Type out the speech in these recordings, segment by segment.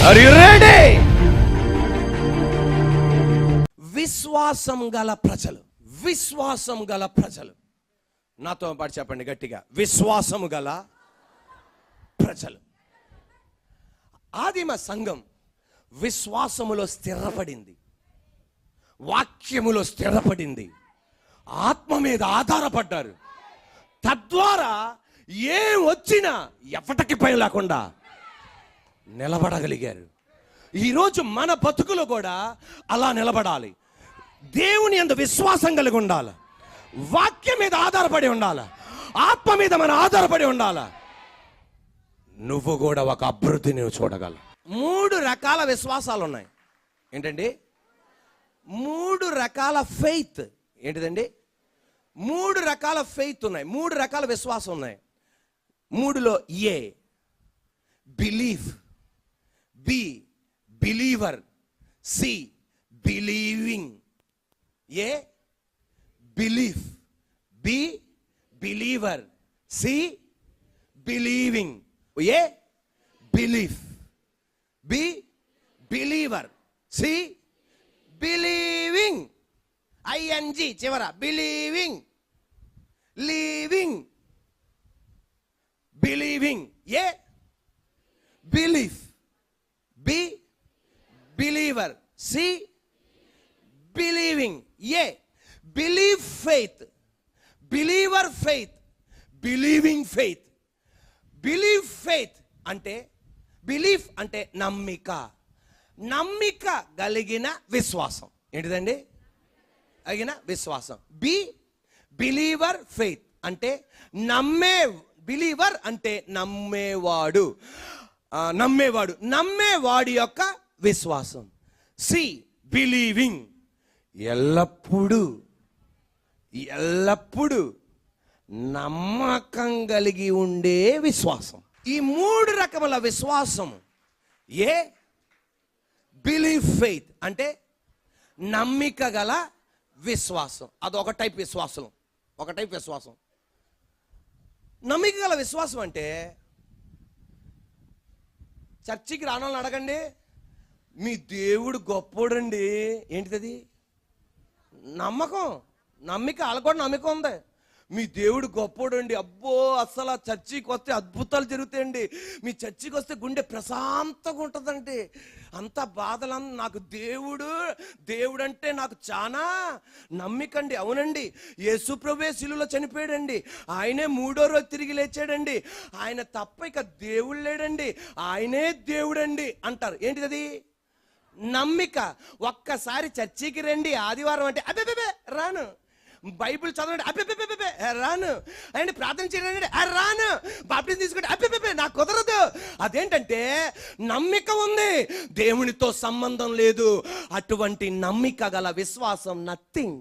Are you ready? విశ్వాసం గల ప్రజలు, విశ్వాసం గల ప్రజలు. నాతో పాటు చెప్పండి గట్టిగా, విశ్వాసము గల ప్రజలు. ఆదిమ సంఘం విశ్వాసములో స్థిరపడింది, వాక్యములో స్థిరపడింది, ఆత్మ మీద ఆధారపడ్డారు. తద్వారా ఏం వచ్చినా ఎప్పటికి భయం లేకుండా నిలబడగలిగారు. ఈరోజు మన బతుకులో కూడా అలా నిలబడాలి. దేవుని యందు విశ్వాసం కలిగి ఉండాలి, వాక్యం మీద ఆధారపడి ఉండాలి, ఆత్మ మీద మనం ఆధారపడి ఉండాలి. నువ్వు కూడా ఒక అభివృద్ధిని చూడగలవు. 3 రకాల విశ్వాసాలు ఉన్నాయి. ఏంటండి? 3 రకాల ఫెయిత్. ఏంటిదండి? 3 రకాల ఫెయిత్ ఉన్నాయి, 3 రకాల విశ్వాసం ఉన్నాయి. 3లో A believe, B believer, C believing. A belief, B believer, C believing. A belief, B believer, C believing. I N G చివర. Believing, leaving, believing. A belief, B believer, C believing. A believe faith, believer faith, believing faith. Believe faith అంటే, belief అంటే నమ్మిక, నమ్మిక కలిగిన విశ్వాసం. ఏంటిదండి? కలిగిన విశ్వాసం. బి బిలీవర్ ఫెయిత్ అంటే నమ్మే, బిలీవర్ అంటే నమ్మేవాడు, నమ్మేవాడు, నమ్మేవాడి యొక్క విశ్వాసం. సి బిలీవింగ్ ఎల్లప్పుడూ ఎల్లప్పుడూ నమ్మకం కలిగి ఉండే విశ్వాసం. ఈ 3 రకముల విశ్వాసం. ఏ బిలీవ్ ఫెయిత్ అంటే నమ్మిక గల విశ్వాసం. అదొక టైప్ విశ్వాసం, ఒక టైప్ విశ్వాసం. నమ్మిక గల విశ్వాసం అంటే, చర్చికి రానోళ్ళని అడగండి, మీ దేవుడు గొప్పోడండి. ఏంటిది? నమ్మకం, నమ్మిక. వాళ్ళకు కూడా నమ్మకం ఉంది, మీ దేవుడు గొప్పోడండి. అబ్బో, అసలు ఆ చర్చికి వస్తే అద్భుతాలు జరుగుతాయండి, మీ చర్చికి వస్తే గుండె ప్రశాంతంగా ఉంటుందండి, అంత బాధలన్నా నాకు దేవుడు అంటే నాకు చాలా నమ్మికండి. అవునండి, యేసుప్రభువే శిలువలో చనిపోయాడండి, ఆయనే 3వ రోజు తిరిగి లేచాడండి, ఆయన తప్ప ఇక దేవుడు లేడండి, ఆయనే దేవుడండి అంటారు. ఏంటిది? నమ్మిక. ఒక్కసారి చర్చికి రండి ఆదివారం అంటే అబ్బే రాను, బైబిల్ చదవండి అబ్బే రాను, అండ్ ప్రార్థన చేయండి రాను, బాప్టిజం తీసుకుంటే అబ్బే నాకు కుదరదు. అదేంటంటే నమ్మిక ఉంది, దేవునితో సంబంధం లేదు. అటువంటి నమ్మిక గల విశ్వాసం నథింగ్.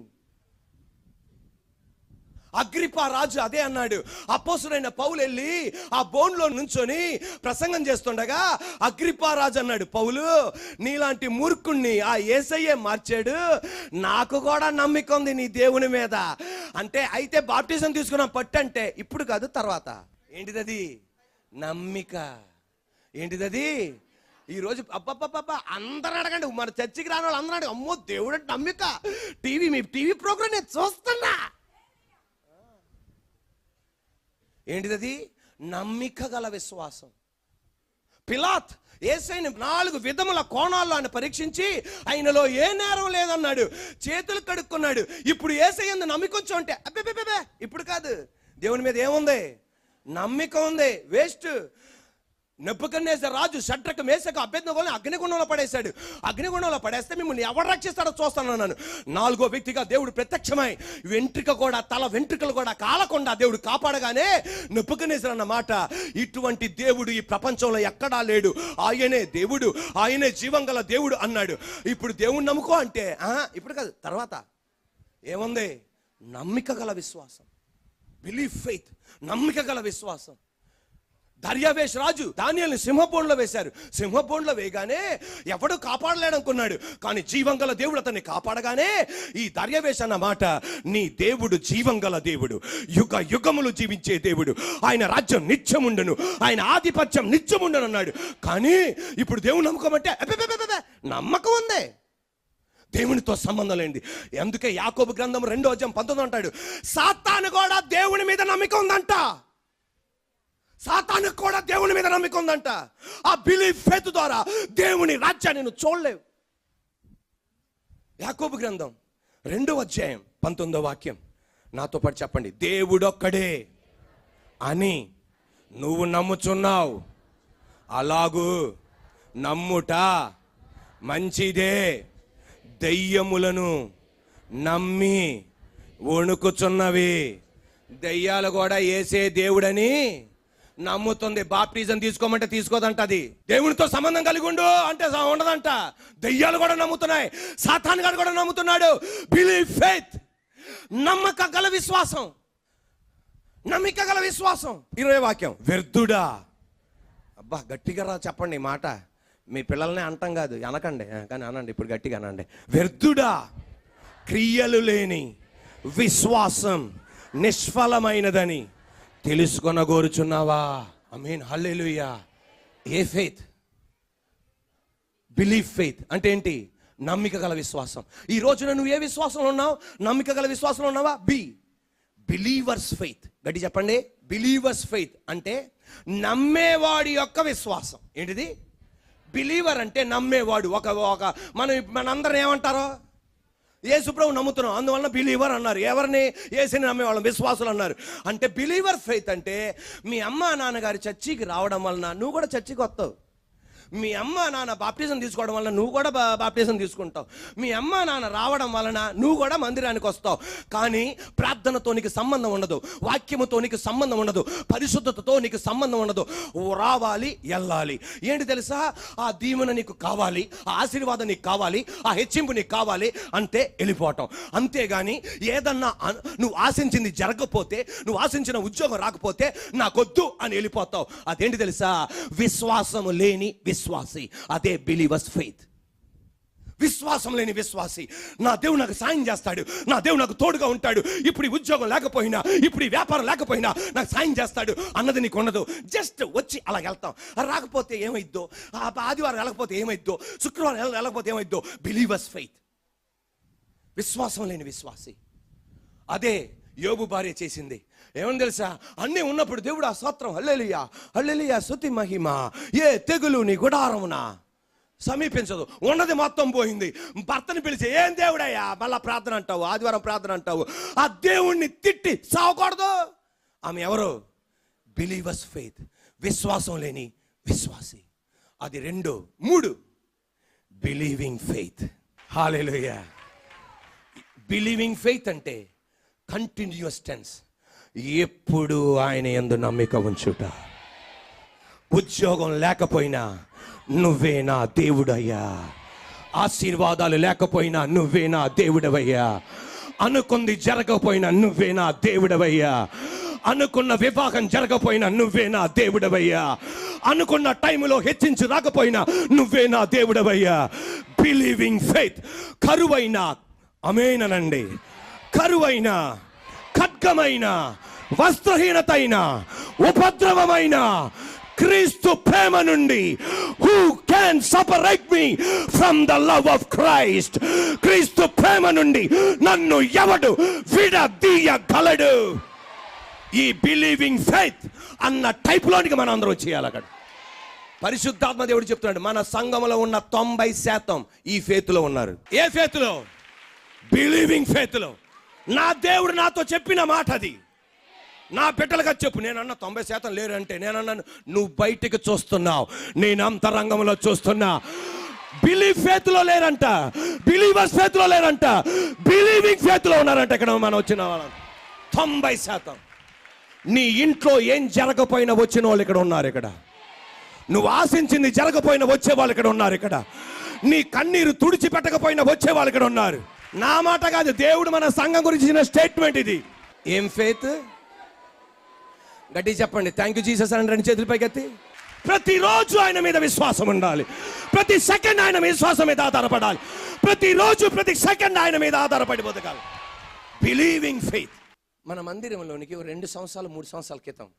అగ్రిపా రాజు అదే అన్నాడు. అపోస్తులైన పౌలు వెళ్ళి ఆ బోన్లో నుంచొని ప్రసంగం చేస్తుండగా అగ్రిపా రాజు అన్నాడు, పౌలు నీలాంటి మూర్ఖుణ్ణి ఆ యేసయ్యే మార్చాడు, నాకు కూడా నమ్మిక ఉంది నీ దేవుని మీద. అంటే అయితే బాప్టిజం తీసుకున్నాం పట్టంటే ఇప్పుడు కాదు తర్వాత. ఏంటిదది? నమ్మిక. ఏంటిదది? ఈరోజు అబ్బబ్బబ్బా అందరూ అడగండి, మన చర్చికి రాని వాళ్ళు అందరూ అడగండి, అమ్మో దేవుడు అంటే నమ్మిక, మీ టీవీ ప్రోగ్రామ్ నేను చూస్తున్నా. ఏంటిది? నమ్మిక గల విశ్వాసం. పిలాత్ యేసయ్యని 4 విధముల కోణాల్లో ఆయన పరీక్షించి ఆయనలో ఏ నేరం లేదన్నాడు, చేతులు కడుక్కున్నాడు. ఇప్పుడు యేసయ్య నమ్మికొచ్చు అంటే అబ్బే ఇప్పుడు కాదు, దేవుని మీద ఏముంది? నమ్మిక ఉంది. వేస్ట్. నెబుకద్నెజర్ రాజు షడ్రకు మేషకు అబేద్నెగోలను అగ్నిగుండంలో పడేశాడు. అగ్నిగుండంలో పడేస్తే మిమ్మల్ని ఎవరు రక్షిస్తాడో చూస్తానన్నాను. 4వ వ్యక్తిగా దేవుడు ప్రత్యక్షమై తల వెంట్రుకలు కూడా కాలకుండా దేవుడు కాపాడగానే నెబుకద్నెజర్ అన్నమాట, ఇటువంటి దేవుడు ఈ ప్రపంచంలో ఎక్కడా లేడు, ఆయనే దేవుడు, ఆయనే జీవం గల దేవుడు అన్నాడు. ఇప్పుడు దేవుడు నమ్ముకో అంటే ఇప్పుడు కాదు తర్వాత. ఏముంది? నమ్మిక గల విశ్వాసం. బిలీవ్ ఫెయిత్, నమ్మిక గల విశ్వాసం. దర్యావేష్ రాజు దానియేలుని సింహబోన్లో వేశారు. సింహబోన్లో వేయగానే ఎవడు కాపాడలేడనుకున్నాడు, కానీ జీవంగల దేవుడు అతన్ని కాపాడగానే ఈ దర్యావేష్ అన్న మాట, నీ దేవుడు జీవంగల దేవుడు, యుగ యుగములు జీవించే దేవుడు, ఆయన రాజ్యం నిత్యముండును, ఆయన ఆధిపత్యం నిత్యముండును అన్నాడు. కానీ ఇప్పుడు దేవుని నమ్మకం అంటే నమ్మకం ఉంది, దేవునితో సంబంధం లేనిది. అందుకే యాకోబు గ్రంథం 2:19 అంటాడు, సాతాను కూడా దేవుని మీద నమ్మకం ఉందంట. సాతానుకు కూడా దేవుని మీద నమ్మకం ఉందంట. ఆ బిలీఫ్ ఫెయిత్ ద్వారా దేవుని రాజ్యాన్ని నువ్వు చూడలేవు. యాకోబు గ్రంథం 2:19 నాతో పాటు చెప్పండి. దేవుడొక్కడే అని నువ్వు నమ్ముచున్నావు, అలాగూ నమ్ముట మంచిదే. దెయ్యములను నమ్మి వణుకుచున్నవి. దెయ్యాలు కూడా యేసే దేవుడని నమ్ముతుంది. బాప్టిజం తీసుకోమంటే తీసుకోదంట. అది దేవునితో సంబంధం కలిగి ఉండు అంటే ఉండదంట. దెయ్యాలు కూడా నమ్ముతున్నాయి, సాతాను గారు కూడా నమ్ముతున్నాడు. బిలీవ్ ఫెయిత్, నమ్మక గల విశ్వాసం, నమ్మిక గల విశ్వాసం. 20 వాక్యం, వ్యర్థుడా. అబ్బా గట్టిగా రా చెప్పండి ఈ మాట. మీ పిల్లల్ని అంటాం కాదు, అనకండి, కానీ అనండి, ఇప్పుడు గట్టిగా అనండి. వ్యర్థుడా, క్రియలు లేని విశ్వాసం నిష్ఫలమైనదని తెలుసుకొనగోరుచున్నావా? ఆమేన్, హల్లెలూయా. A faith? బిలీఫ్ ఫెయిత్ అంటే ఏంటి? నమ్మిక గల విశ్వాసం. ఈ రోజున నువ్వు ఏ విశ్వాసంలో ఉన్నావు? నమ్మిక గల విశ్వాసంలో ఉన్నావా? Believers faith. గట్టి చెప్పండి. బిలీవర్స్ ఫెయిత్ అంటే నమ్మేవాడి యొక్క విశ్వాసం. ఏంటిది? బిలీవర్ అంటే నమ్మేవాడు. ఒక మనందరం ఏమంటారో, యేసుప్రభు నమ్ముతున్నాం అందువలన బిలీవర్ అన్నారు. ఎవరిని? యేసుని నమ్మేవాళ్ళం, విశ్వాసులు అన్నారు. అంటే బిలీవర్ ఫెయిత్ అంటే మీ అమ్మ నాన్నగారి చర్చికి రావడం వలన నువ్వు కూడా చర్చికి వస్తావు. మీ అమ్మ నాన్న బాప్టిజం తీసుకోవడం వలన నువ్వు కూడా బాప్టిజం తీసుకుంటావు. మీ అమ్మ నాన్న రావడం వలన నువ్వు కూడా మందిరానికి వస్తావు. కానీ ప్రార్థనతో నీకు సంబంధం ఉండదు, వాక్యముతో నీకు సంబంధం ఉండదు, పరిశుద్ధతతో నీకు సంబంధం ఉండదు. రావాలి, వెళ్ళాలి. ఏంటి తెలుసా? ఆ దీవెన నీకు కావాలి, ఆ ఆశీర్వాదం నీకు కావాలి, ఆ హెచ్చింపు నీకు కావాలి అంటే వెళ్ళిపోవటం. అంతేగాని ఏదన్నా నువ్వు ఆశించింది జరగకపోతే, నువ్వు ఆశించిన ఉద్యోగం రాకపోతే నాకొద్దు అని వెళ్ళిపోతావు. అదేంటి తెలుసా? విశ్వాసము లేని విశ్వాసి. అదే బిలీవర్స్ ఫెయిత్. విశ్వాసం లేని విశ్వాసి, నా దేవుడు నాకు సాయం చేస్తాడు, నా దేవుడు నాకు తోడుగా ఉంటాడు, ఇప్పుడు ఈ ఉద్యోగం లేకపోయినా, ఇప్పుడు ఈ వ్యాపారం లేకపోయినా నాకు సాయం చేస్తాడు అన్నది నీకు ఉండదు. జస్ట్ వచ్చి అలా వెళ్తాం. రాకపోతే ఏమైద్దో, ఆదివారం వెళ్ళకపోతే ఏమైద్దో, శుక్రవారం వెళ్ళకపోతే ఏమైద్దో. బిలీవర్స్ ఫెయిత్, విశ్వాసం లేని విశ్వాసి. అదే యోబు భార్య చేసింది. ఏమని తెలుసా? అన్నీ ఉన్నప్పుడు దేవుడు ఆ స్తోత్రం, హల్లెలూయా హల్లెలూయా, స్తుతి మహిమ, ఏ తెగులు నీ గుడారమున సమీపించదు. ఉన్నది మొత్తం పోయింది. భర్తని పిలిచి, ఏం దేవుడయ్యా మళ్ళా ప్రార్థన అంటావు, ఆదివారం ప్రార్థన అంటావు. ఆ దేవుణ్ణి తిట్టి సావకూడదు. ఆమె ఎవరు? బిలీవర్స్ ఫెయిత్, విశ్వాసం లేని విశ్వాసి. అది 2. 3 బిలీవింగ్ ఫెయిత్. హల్లెలూయా. బిలీవింగ్ ఫెయిత్ అంటే కంటిన్యూస్ టెన్స్, ఎప్పుడు ఆయన యందు నమ్మిక ఉంచుట. ఉద్యోగం లేకపోయినా నువ్వే నా దేవుడయ్యా, ఆశీర్వాదాలు లేకపోయినా నువ్వే నా దేవుడవయ్యా, అనుకుంది జరగకపోయినా నువ్వే నా దేవుడవయ్యా, అనుకున్న వివాహం జరగకపోయినా నువ్వే నా దేవుడవయ్యా, అనుకున్న టైంలో హెచ్చించి రాకపోయినా నువ్వే నా దేవుడవయ్యా. Believing faith. కరువైనా, ఆమేనండి, కరువైన, ఖడ్గమైన, వస్త్రహీనతైన, ఉపద్రవమైన క్రీస్తు ప్రేమ నుండి, who can separate me from the love of Christ? క్రీస్తు ప్రేమ నుండి నన్ను ఎవడు విడదీయగలడు? ఈ బిలీవింగ్ ఫెయిత్ అన్న టైప్లోనికి మనం అందరూ చేయాలి. అక్కడ పరిశుద్ధాత్మ దేవుడు చెప్తున్నాడు, మన సంఘంలో ఉన్న 90% ఈ ఫెయిత్లో ఉన్నారు. ఏ ఫెయిత్లో? బిలీవింగ్ ఫెయిత్లో. నా దేవుడు నాతో చెప్పిన మాట అది. నా బిడ్డలుగా చెప్పు. నేనన్నా 90% లేరంటే, నేనన్నాను నువ్వు బయటికి చూస్తున్నావు, నేను అంతరంగంలో చూస్తున్నా. బిలీవ్ ఫెయిత్లో లేరంట, బిలీవర్స్ ఫెయిత్లో లేరంట, బిలీవింగ్ ఫెయిత్లో ఉన్నారంట. ఇక్కడ మనం వచ్చిన వాళ్ళం 90%. నీ ఇంట్లో ఏం జరగపోయినా వచ్చిన వాళ్ళు ఇక్కడ ఉన్నారు. ఇక్కడ నువ్వు ఆశించింది జరగపోయినా వచ్చే వాళ్ళు ఇక్కడ ఉన్నారు. ఇక్కడ నీ కన్నీరు తుడిచిపెట్టకపోయినా వచ్చే వాళ్ళు ఇక్కడ ఉన్నారు. నా మాట కాదు, దేవుడు మన సంఘం గురించి ఇచ్చిన స్టేట్మెంట్ ఇది. ఏం ఫెయిత్? గట్టి చెప్పండి, థ్యాంక్ యూ జీసస్ అని 2 చేతులు పైకెత్తి. ప్రతిరోజు ఆయన మీద విశ్వాసం ఉండాలి. ప్రతి సెకండ్ ఆయన విశ్వాసం మీద ఆధారపడాలి. ప్రతిరోజు ప్రతి సెకండ్ ఆయన మీద ఆధారపడి బతకాలి. Believing faith. మన మందిరంలోనికి 2 సంవత్సరాలు 3 సంవత్సరాల క్రితం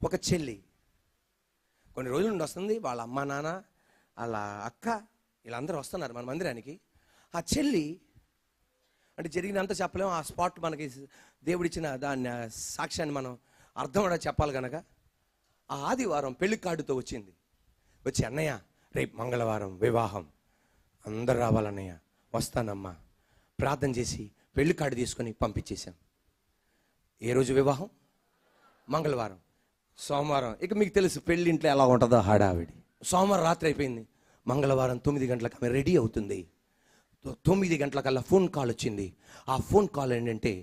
ఒక చెల్లి కొన్ని రోజుల నుండి వస్తుంది. వాళ్ళ అమ్మ నాన్న వాళ్ళ అక్క వీళ్ళందరూ వస్తున్నారు మన మందిరానికి. ఆ చెల్లి అంటే జరిగినంత చెప్పలేము. ఆ స్పాట్ మనకి దేవుడిచ్చిన దాన్ని సాక్ష్యాన్ని మనం అర్థం కూడా చెప్పాలి కనుక ఆ ఆదివారం పెళ్లి కార్డుతో వచ్చింది. వచ్చి అన్నయ్య రేపు మంగళవారం వివాహం, అందరు రావాలన్నయ్య. వస్తానమ్మా. ప్రార్థన చేసి పెళ్లి కార్డు తీసుకొని పంపించేశాం. ఏ రోజు వివాహం? మంగళవారం. సోమవారం ఇక మీకు తెలుసు పెళ్ళింట్లో ఎలా ఉంటుందో హడావిడి. సోమవారం రాత్రి అయిపోయింది. మంగళవారం 9 గంటలకు ఆమె రెడీ అవుతుంది. 9 గంటలకల్లా ఫోన్ కాల్ వచ్చింది. ఆ ఫోన్ కాల్ ఏంటంటే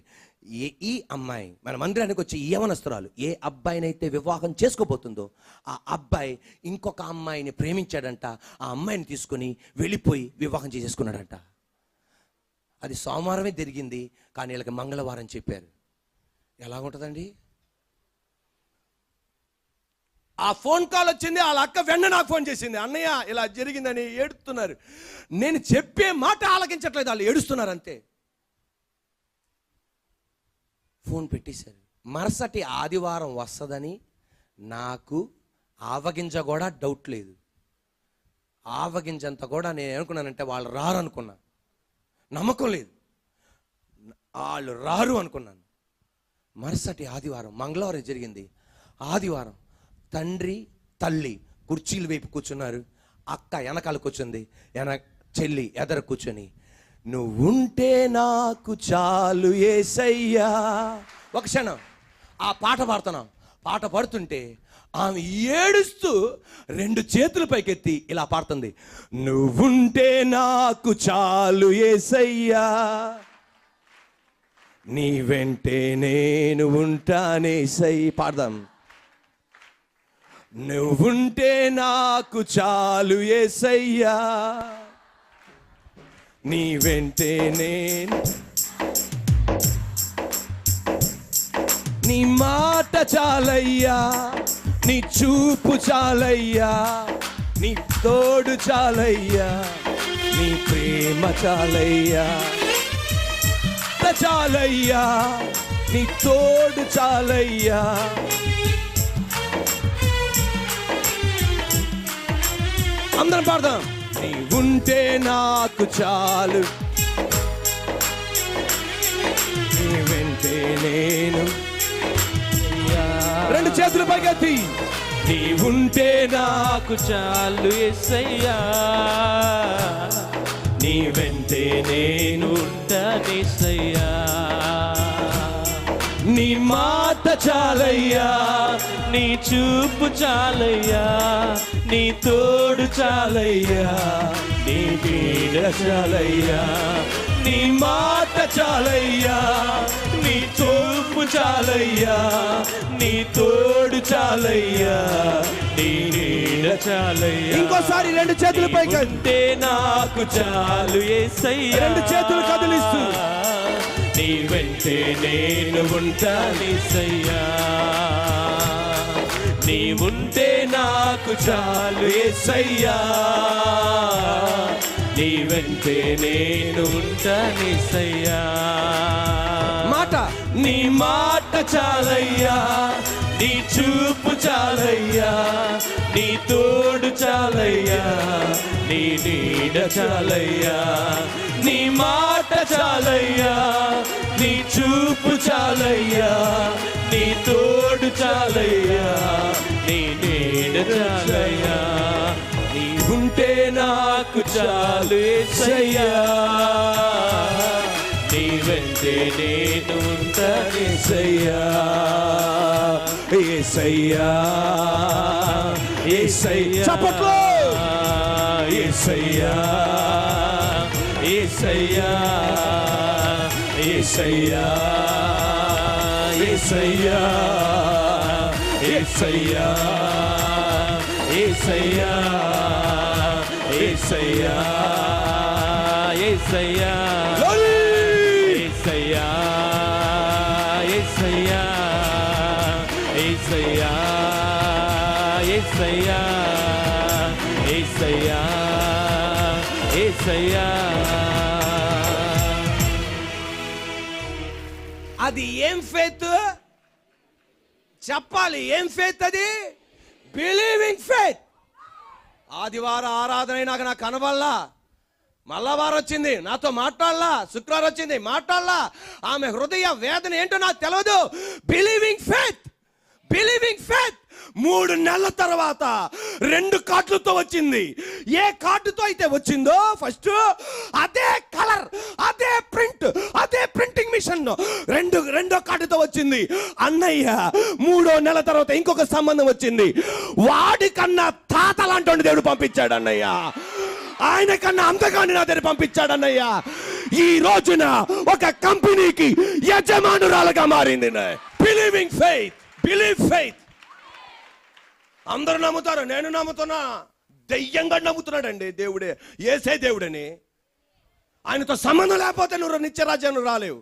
ఈ అమ్మాయి మన మందిరానికి వచ్చి యవనస్తురాలు ఏ అబ్బాయినైతే వివాహం చేసుకోబోతుందో ఆ అబ్బాయి ఇంకొక అమ్మాయిని ప్రేమించాడంట. ఆ అమ్మాయిని తీసుకొని వెళ్ళిపోయి వివాహం చేసేసుకున్నాడంట. అది సోమవారమే జరిగింది, కానీ వీళ్ళకి మంగళవారం చెప్పారు. ఎలా ఉంటుందండి? ఆ ఫోన్ కాల్ వచ్చింది. వాళ్ళ అక్క వెంటనే నాకు ఫోన్ చేసింది, అన్నయ్య ఇలా జరిగిందని ఏడుస్తున్నారు. నేను చెప్పే మాట ఆలకించట్లేదు, వాళ్ళు ఏడుస్తున్నారు అంతే. ఫోన్ పెట్టేశారు. మరుసటి ఆదివారం వస్తుందని నాకు ఆవగింజ కూడా డౌట్ లేదు. ఆవగింజంత కూడా నేను అనుకున్నానంటే వాళ్ళు రారు అనుకున్నా. నమ్మకం లేదు, వాళ్ళు రారు అనుకున్నాను. మరుసటి ఆదివారం మంగళవారం జరిగింది. ఆదివారం తండ్రి తల్లి కుర్చీల వైపు కూర్చున్నారు. అక్క వెనకాల కూర్చుంది, చెల్లి ఎదర కూర్చొని నువ్వుంటే నాకు చాలు యేసయ్యా. ఒక క్షణం ఆ పాట పాడుతున్నాం. పాట పాడుతుంటే ఆమె ఏడుస్తూ 2 చేతుల పైకెత్తి ఇలా పాడుతుంది, నువ్వుంటే నాకు చాలు యేసయ్యా, నీ వెంటే నేను ఉంటానేసయ్య. పాడదాం. నువ్వుంటే నాకు చాలు యేసయ్యా, నీ వెంటే నేను. నీ మాట చాలయ్యా, నీ చూపు చాలయ్యా, నీ తోడు చాలయ్యా, నీ ప్రేమ చాలయ్యా, చాలయ్యా, నీ తోడు చాలయ్యా. అందరం పాడదాం. నీ ఉంటే నాకు చాలు, నీ వెంటే నేను. 2 చేతులు పైకెత్తి. నీ ఉంటే నాకు చాలు యేసయ్యా, నీ వెంటే నేను ఉంటానేసయ్యా, నీ మాట చాలయ్యా, నీ చూపు చాలయ్యా, నీ తోడు చాలయ్యా, నీ పీడ చాలయ్యా, నీ మాట చాలయ్యా, నీ చూపు చాలయ్యా, నీ తోడు చాలయ్యా, నీ నీడ చాలయ్యా. ఇంకోసారి 2 చేతులు పైకి. అంటే నాకు చాలు యేసయ్యా. 2 చేతులు కదిలిస్తూ నీ వెంటే నేను ఉంటానేసయ్యా, నీ ఉంటే నాకు చాలు యేసయ్యా, నీ వెంటే నేను ఉంటానేసయ్యా. మాట. నీ మాట చాలయ్యా, నీ చూపు చాలయ్యా, నీ తోడు చాలయ్యా, నీ నీడ చాలయ్యా, నీ మాట చాలయ్యా, నీ చూపు చాలయ్యా, నీ తోడు చాలయ్యా, నీ నీడ చాలయ్యా, నీ ఉంటే నాకు చాలు యేసయ్యా, నీ వెంటే నేను ఉంటానేసయ్యా. యేసయ్యా యేసయ్యా చప్పట్లు. యేసయ్యా యేసయ్యా యేసయ్యా యేసయ్యా యేసయ్యా యేసయ్యా యేసయ్యా యేసయ్యా యేసయ్యా యేసయ్యా యేసయ్యా యేసయ్యా యేసయ్యా యేసయ్యా. అది ఏం ఫెయిత్ చెప్పాలి? ఏం ఫెయిత్ అది? Believing faith. ఆదివారం ఆరాధన అయినాక నాకు కనబల్లా, మళ్ళా వారం వచ్చింది నాతో మాట్లాడలా, శుక్రవారం వచ్చింది మాట్లాడలా. ఆమె హృదయ వేదన ఏంటో నాకు తెలియదు. Believing faith, believing faith. 3 నెలల తర్వాత 2 కార్డులతో వచ్చింది. ఏ కార్డుతో అయితే వచ్చిందో ఫస్ట్ అదే కలర్, అదే ప్రింట్, అదే ప్రింటింగ్ మిషన్ రెండో కార్డుతో వచ్చింది. అన్నయ్య 3వ నెల తర్వాత ఇంకొక సంబంధం వచ్చింది. వాడి కన్నా తాత లాంటి దేవుడు పంపించాడు అన్నయ్య. ఆయన కన్నా అంతగాని నా దగ్గర పంపించాడు అన్నయ్య. ఈ రోజున ఒక కంపెనీకి యజమానురాలుగా మారింది. Believing faith, believe faith. అందరూ నమ్ముతారు, నేను నమ్ముతున్నా. దెయ్యంగా నమ్ముతున్నాడండి దేవుడే, యేసే దేవుడని. ఆయనతో సంబంధం లేకపోతే నువ్వు నిత్యరాజ్యాన్ని రాలేవు.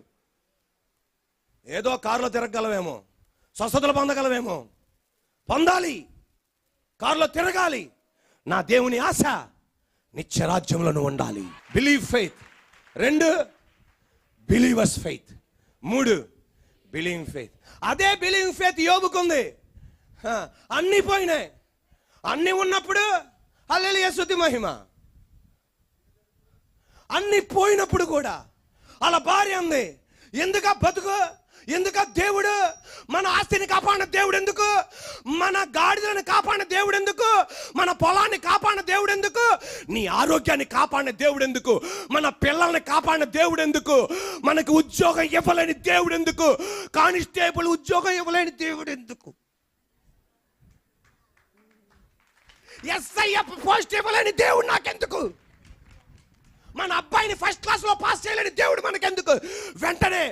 ఏదో కారులో తిరగగలవేమో, స్వస్థతలు పొందగలవేమో, పొందాలి, కారులో తిరగాలి. నా దేవుని ఆశ నిత్యరాజ్యంలో నువ్వు ఉండాలి. Believe faith. 2 believers faith. 3 believing faith. అదే బిలీవింగ్ ఫెయిత్ యోబుకుంది. అన్నీ పోయినాయి. అన్నీ ఉన్నప్పుడు హల్లెలూయా స్తుతి మహిమ. అన్నీ పోయినప్పుడు కూడా అలా భార్య ఉంది. ఎందుక బతుకు, ఎందుక దేవుడు మన ఆస్తిని కాపాడిన దేవుడు ఎందుకు, మన గాడిదలను కాపాడిన దేవుడు ఎందుకు, మన పొలాన్ని కాపాడిన దేవుడు ఎందుకు, నీ ఆరోగ్యాన్ని కాపాడిన దేవుడు ఎందుకు, మన పిల్లల్ని కాపాడిన దేవుడు ఎందుకు, మనకు ఉద్యోగం ఇవ్వలేని దేవుడు ఎందుకు, కానిస్టేబుల్ ఉద్యోగం ఇవ్వలేని దేవుడు ఎందుకు, ఎస్ఐఎఫ్ పోస్ట్ ఇవ్వలేని దేవుడు నాకెందుకు, మన అబ్బాయిని ఫస్ట్ క్లాస్లో పాస్ చేయలేని దేవుడు మనకెందుకు. వెంటనే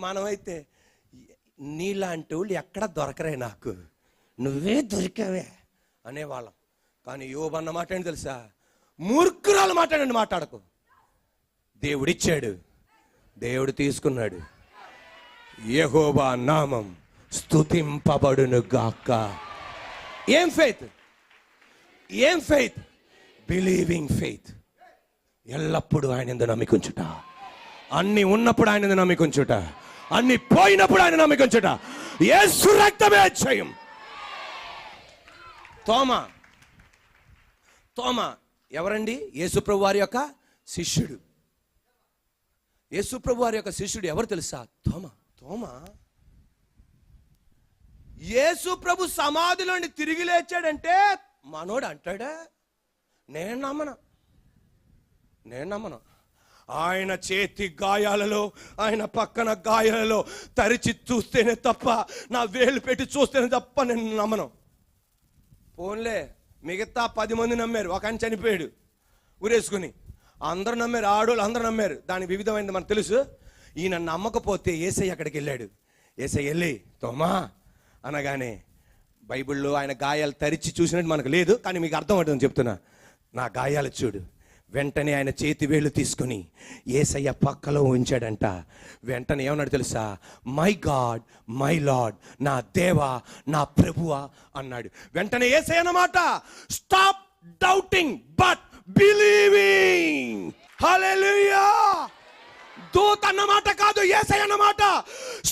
మనమైతే నీలాంటి వాళ్ళు ఎక్కడ దొరకరే, నాకు నువ్వే దొరికావే అనేవాళ్ళం. కానీ యోబు అన్న మాట ఏంటి తెలుసా? మూర్ఖురాలు మాట మాట్లాడకు. దేవుడిచ్చాడు, దేవుడు తీసుకున్నాడు. యెహోవా నామం స్తుతింపబడును గాక. ఏం ఫెయిత్? ఏం ఫెయిత్? Believing faith. ఎల్లప్పుడూ ఆయన యందు నమ్మికుంచుట. అన్ని ఉన్నప్పుడు ఆయన యందు నమ్మికుంచుట, అన్ని పోయినప్పుడు ఆయన నమ్మికుంచుట. యేసు రక్తమే జయం. తోమా, తోమా ఎవరండి? యేసుప్రభు వారి యొక్క శిష్యుడు. యేసుప్రభు వారి యొక్క శిష్యుడు ఎవరు తెలుసా? తోమా. తోమా యేసుప్రభు సమాధిలోని తిరిగి లేచాడంటే మనోడు అంటాడా? నేను నమ్మను. ఆయన చేతి గాయాలలో, ఆయన పక్కన గాయాలలో తరిచి చూస్తేనే తప్ప, నా వేలు పెట్టి చూస్తేనే తప్ప నేను నమ్మను. పోన్లే, మిగతా 10 మంది నమ్మారు, ఒక ఆయన చనిపోయాడు ఊరేసుకుని. అందరూ నమ్మారు, ఆడోళ్ళు అందరూ నమ్మారు. దానికి వివిధమైనది మనకు తెలుసు. ఈయన నమ్మకపోతే యేసయ్య అక్కడికి వెళ్ళాడు. యేసయ్య వెళ్ళి తోమా అనగానే, బైబిల్లో ఆయన గాయాలు తరిచి చూసినట్టు మనకు లేదు, కానీ మీకు అర్థం అవుతుందని చెప్తున్నా. నా గాయాలు చూడు. వెంటనే ఆయన చేతి వేళ్ళు తీసుకుని యేసయ్య పక్కలో ఉంచాడంట. వెంటనే ఏమన్నాడు తెలుసా? మై గాడ్, మై లార్డ్, నా దేవా, నా ప్రభువా అన్నాడు. వెంటనే యేసయ్య అన్నమాట, స్టాప్ డౌటింగ్ బట్ బిలీవింగ్. హల్లెలూయా. దూత అన్నమాట కాదు, యేసయ్య అన్నమాట.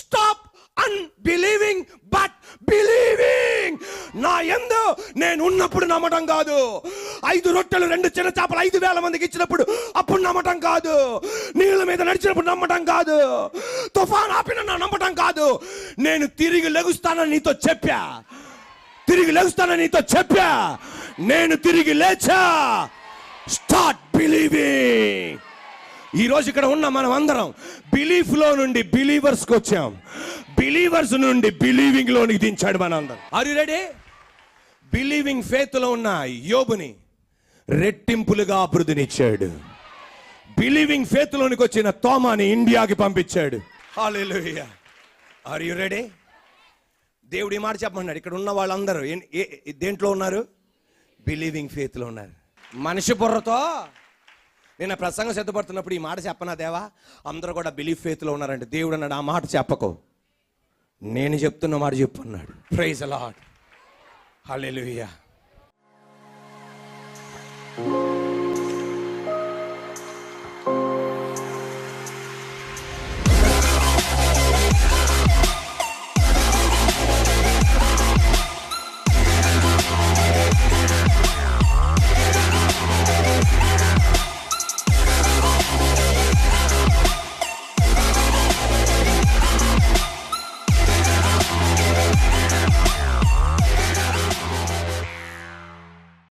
Stop unbelieving but believing. నా యందు నేను ఉన్నప్పుడు నమ్మటం కాదు. 5 రొట్టెలు 2 చిన్న చేపలు 5,000 మందికి ఇచ్చినప్పుడు అప్పుడు నమ్మటం కాదు. నీళ్ళ మీద నడిచినప్పుడు నమ్మటం కాదు. తుఫాన్ ఆపిన నమ్మటం కాదు. నేను తిరిగి లెగుస్తానని నీతో చెప్పా, నేను తిరిగి లేచా. Start believing. ఈరోజు ఇక్కడ ఉన్న మనం అందరం బిలీఫ్ లో నుండి బిలీవర్స్కి వచ్చాం. బిలీవర్స్ నుండి బిలీవింగ్ లోనికి దించాడు మనందరం. Are you ready? Believing faith లో ఉన్న యోబుని రెట్టింపులుగా అభివృద్ధినిచ్చాడు. బిలీవింగ్ ఫెయిత్ లోనికి వచ్చిన తోమాని ఇండియాకి పంపించాడు. హల్లెలూయా. Are you ready? దేవుడు ఈ మాట చెప్పమన్నాడు. ఇక్కడ ఉన్న వాళ్ళందరూ దేంట్లో ఉన్నారు? బిలీవింగ్ ఫెయిత్ లో ఉన్నారు. మనిషి బుర్రతో నేను ప్రసంగం సిద్ధపడుతున్నప్పుడు ఈ మాట చెప్పనా దేవా, అందరూ కూడా బిలీవ్ ఫెయిత్లో ఉన్నారంటే దేవుడు అన్నాడు, ఆ మాట చెప్పకు, నేను చెప్తున్న మాట చెప్పు అన్నాడు. Praise the Lord. హల్లెలూయా.